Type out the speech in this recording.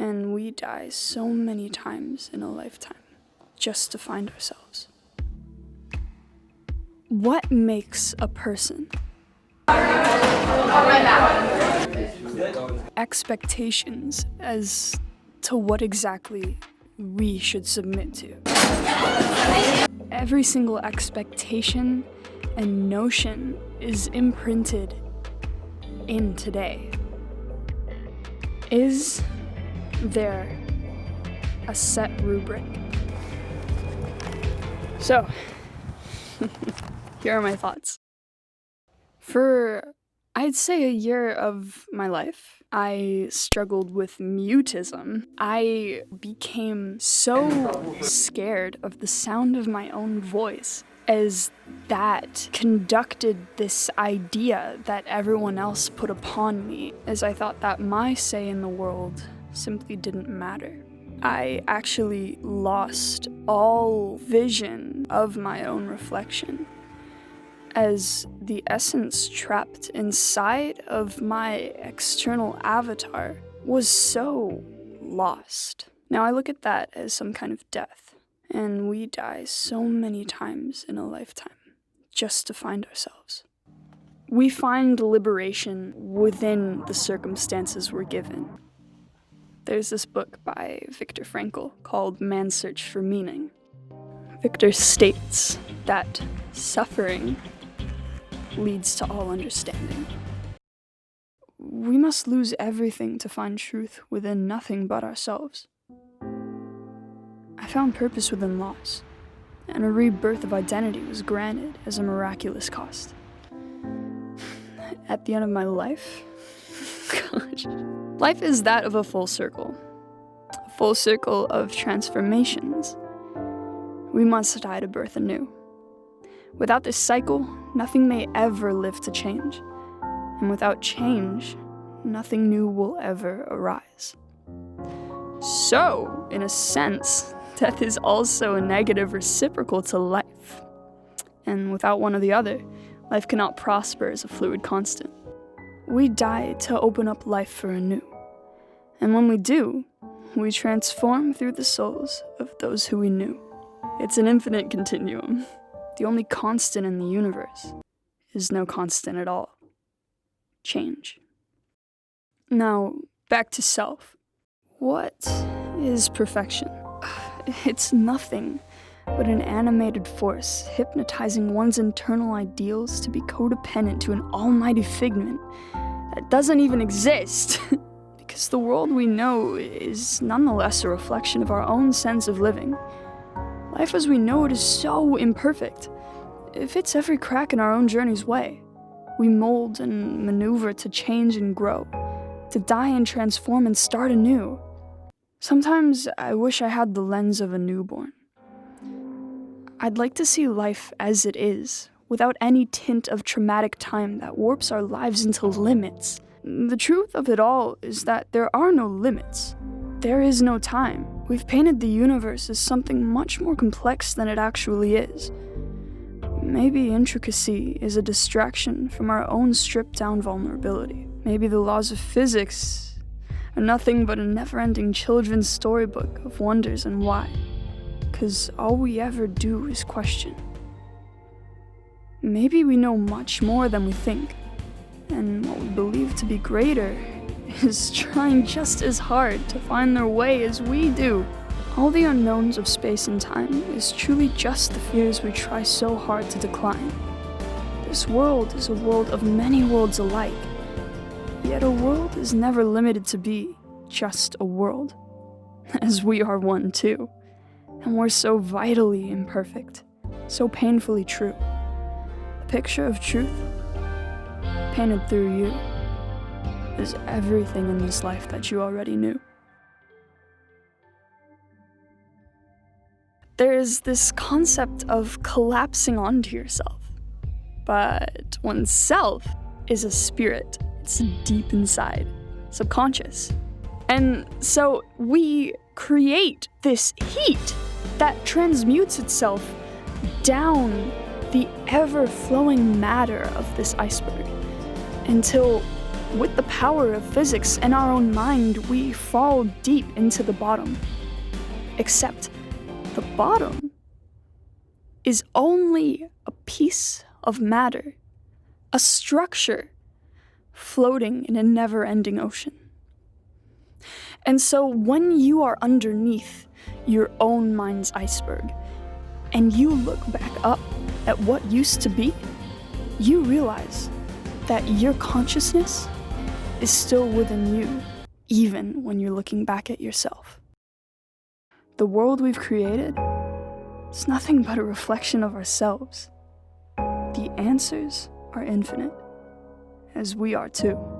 And we die so many times in a lifetime just to find ourselves. What makes a person? Expectations as to what exactly we should submit to. Every single expectation and notion is imprinted in today. Is there a set rubric? So, here are my thoughts. For, I'd say, a year of my life, I struggled with mutism. I became so scared of the sound of my own voice, as that conducted this idea that everyone else put upon me, as I thought that my say in the world simply didn't matter. I actually lost all vision of my own reflection, as the essence trapped inside of my external avatar was so lost. Now I look at that as some kind of death, and we die so many times in a lifetime just to find ourselves. We find liberation within the circumstances we're given. There's this book by Viktor Frankl called Man's Search for Meaning. Viktor states that suffering leads to all understanding. We must lose everything to find truth within nothing but ourselves. I found purpose within loss, and a rebirth of identity was granted as a miraculous cost. At the end of my life, gosh, life is that of a full circle of transformations. We must die to birth anew. Without this cycle, nothing may ever live to change, and without change, nothing new will ever arise. So, in a sense, death is also a negative reciprocal to life, and without one or the other, life cannot prosper as a fluid constant. We die to open up life for anew, and when we do, we transform through the souls of those who we knew. It's an infinite continuum. The only constant in the universe is no constant at all. Change. Now, back to self. What is perfection? It's nothing but an animated force hypnotizing one's internal ideals to be codependent to an almighty figment that doesn't even exist. Because the world we know is nonetheless a reflection of our own sense of living. Life as we know it is so imperfect. It fits every crack in our own journey's way. We mold and maneuver to change and grow, to die and transform and start anew. Sometimes I wish I had the lens of a newborn. I'd like to see life as it is, without any tint of traumatic time that warps our lives into limits. The truth of it all is that there are no limits. There is no time. We've painted the universe as something much more complex than it actually is. Maybe intricacy is a distraction from our own stripped-down vulnerability. Maybe the laws of physics are nothing but a never-ending children's storybook of wonders and why. 'Cause all we ever do is question. Maybe we know much more than we think, and what we believe to be greater is trying just as hard to find their way as we do. All the unknowns of space and time is truly just the fears we try so hard to decline. This world is a world of many worlds alike, yet a world is never limited to be just a world, as we are one too, and we're so vitally imperfect, so painfully true. A picture of truth, painted through you, is everything in this life that you already knew. There's this concept of collapsing onto yourself, but oneself is a spirit. It's deep inside, subconscious. And so we create this heat that transmutes itself down the ever-flowing matter of this iceberg until With the power of physics and our own mind, we fall deep into the bottom. Except the bottom is only a piece of matter, a structure floating in a never-ending ocean. And so when you are underneath your own mind's iceberg and you look back up at what used to be, you realize that your consciousness is still within you, even when you're looking back at yourself. The world we've created is nothing but a reflection of ourselves. The answers are infinite, as we are too.